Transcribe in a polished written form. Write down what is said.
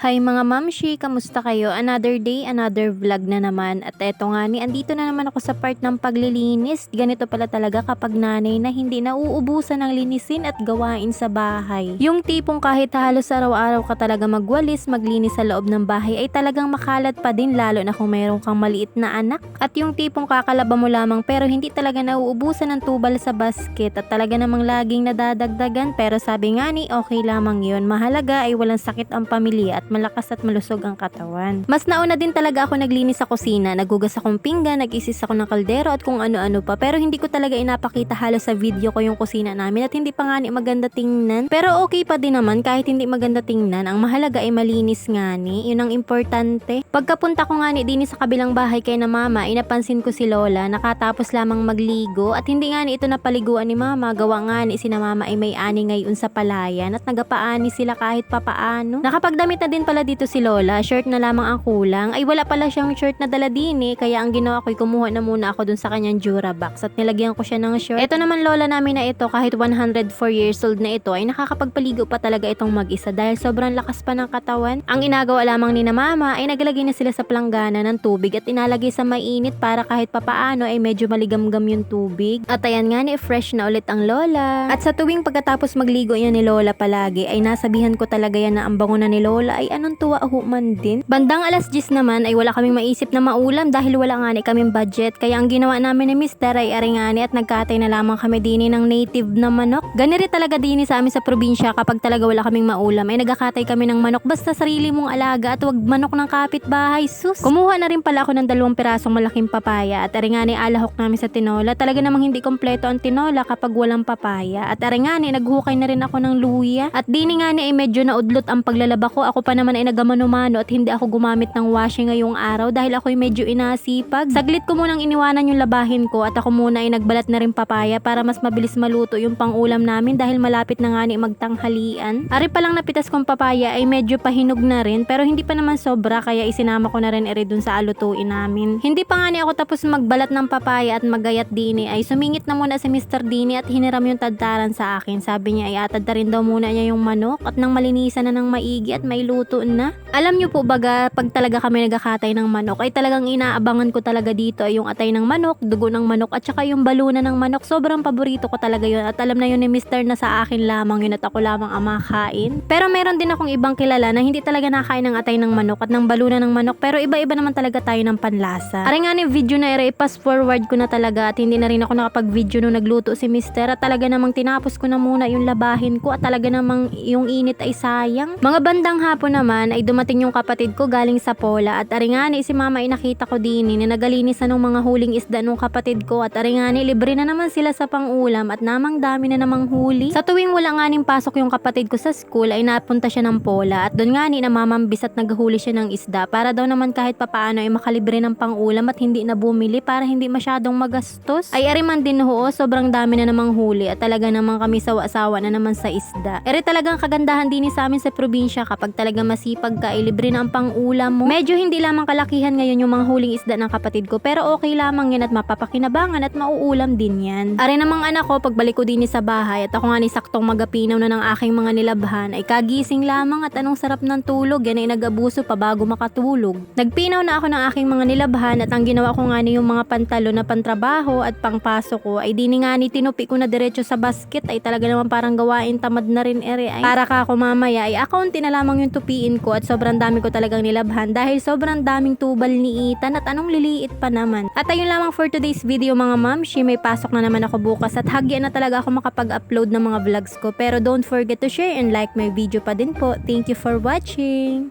Hi mga mamshi, kamusta kayo? Another day, another vlog na naman. At eto nga andito na naman ako sa part ng paglilinis. Ganito pala talaga kapag nanay na hindi nauubusan ng linisin at gawain sa bahay. Yung tipong kahit halos araw-araw ka talaga magwalis, maglinis sa loob ng bahay ay talagang makalat pa din, lalo na kung meron kang maliit na anak. At yung tipong kakalaba mo lamang pero hindi talaga nauubusan ng tubal sa basket at talaga namang laging nadadagdagan, pero sabi nga ni okay lamang yun. Mahalaga ay walang sakit ang pamilya at malakas at malusog ang katawan. Mas nauna din talaga ako naglinis sa kusina, naghugas akong pinggan, nag-isis ako ng kaldero at kung ano-ano pa, pero hindi ko talaga inapakita halos sa video ko yung kusina namin at hindi pa nga maganda tingnan. Pero okay pa din naman kahit hindi maganda tingnan, ang mahalaga ay malinis nga yun ang importante. Pagkapunta ko nga din sa kabilang bahay kay na mama, inapansin ko si Lola, nakatapos lamang magligo at hindi nga ito napaliguan ni mama, gawa nga si na mama ay may ani ngayon sa palayan at nagapaani sila kahit papaano. Nakapagdamit na din pala dito si Lola, shirt na lamang ang kulang. Ay wala pala siyang shirt na dala kaya ang ginawa ko ay kumuha na muna ako dun sa kanyang Durabox at nilagyan ko siya ng shirt. Ito naman Lola namin na ito, kahit 104 years old na ito, ay nakakapagpaligo pa talaga itong mag-isa dahil sobrang lakas pa ng katawan. Ang inagawa lamang ni na mama ay naglagay na sila sa planggana ng tubig at inalagay sa mainit para kahit papaano ay medyo maligamgam yung tubig. At ayan nga fresh na ulit ang Lola. At sa tuwing pagkatapos magligo yan ni Lola palagi ay nasabihan ko talaga yan na ang bango na ni Lola ay anong tuwa man din. Bandang alas 10 naman ay wala kaming maisip na maulam dahil wala nga kaming budget, kaya ang ginawa namin ni Mister ay aringani at nagkatay na lamang kami ng native na manok. Ganiri talaga sa amin sa probinsya, kapag talaga wala kaming maulam ay nagkakatay kami ng manok, basta sarili mong alaga at wag manok ng kapitbahay. Sus! Kumuha na rin pala ako ng 2 pirasong malaking papaya at aringani alahok namin sa tinola. Talaga namang hindi kompleto ang tinola kapag walang papaya. At aringani naghukay na rin ako ng luya at ay medyo naudlot ang paglalaba ko. Ako pa naman ay nagamano-mano at hindi ako gumamit ng washing ngayong araw dahil ako'y medyo inasipag. Saglit ko munang iniwanan yung labahin ko at ako muna ay nagbalat na rin papaya para mas mabilis maluto yung pangulam namin dahil malapit na magtanghalian. Ari pa lang napitas kong papaya ay medyo pahinog na rin pero hindi pa naman sobra, kaya isinama ko na rin dun sa alutuin namin. Hindi pa ako tapos magbalat ng papaya at magayat ay sumingit na muna si Mr. Dini at hiniram yung tadtaran sa akin. Sabi niya ay atad na rin daw muna niya yung manok at nang malinisan na ng maigi at may luto na. Alam niyo po baga, pag talaga kami nagkakatay ng manok ay talagang inaabangan ko talaga dito ay yung atay ng manok, dugo ng manok at saka yung baluna ng manok. Sobrang paborito ko talaga yun at alam na yun ni Mr. na sa akin lamang yun at ako lamang ang makain. Pero meron din akong ibang kilala na hindi talaga nakain ng atay ng manok at ng baluna ng manok, pero iba-iba naman talaga tayo ng panlasa. Ari nga video na pass forward ko na talaga at hindi na rin ako nakapag-video nung nagluto si Mr. at talaga namang tinapos ko na muna yung labahin ko at talaga namang yung init ay sayang. Mga bandang hapon naman ay dumating yung kapatid ko galing sa Pola at aringani si mama ay nakita ko na nagalinisan ng mga huling isda nung kapatid ko at aringani libre na naman sila sa pangulam at namang dami na namang huli. Sa tuwing wala pasok yung kapatid ko sa school ay napunta siya ng Pola at doon namamambis at naghahuli siya ng isda para daw naman kahit papaano ay makalibre ng pangulam at hindi na bumili para hindi masyadong magastos. Ay ariman din sobrang dami na namang huli at talaga namang kami sawa-sawa na naman sa isda. Talagang kagandahan sa amin sa probinsya, kapag talaga masipag ka ay libre na ang pangulam mo. Medyo hindi lamang kalakihan ngayon yung mga huling isda ng kapatid ko, pero okay lamang yan at mapapakinabangan at mauulam din yan. Ari namang anak ko, pagbalik ko sa bahay at ako saktong magapinaw na ng aking mga nilabhan ay kagising lamang at anong sarap ng tulog, yan ay nag-abuso pa bago makatulog. Nagpinaw na ako ng aking mga nilabhan at ang ginawa ko yung mga pantalo na pantrabaho at pangpasok ko ay tinupi ko na diretso sa basket. Ay talaga naman parang gawain tamad na rin ay para ka ako mamaya ay akaunti na lamang yung tupiin ko at sobrang dami ko talagang nilabhan dahil sobrang daming tubal ni Ethan at anong liliit pa naman. At ayun lamang for today's video mga mamshi, may pasok na naman ako bukas at hagya na talaga ako makapag-upload ng mga vlogs ko, pero don't forget to share and like my video pa din po. Thank you for watching!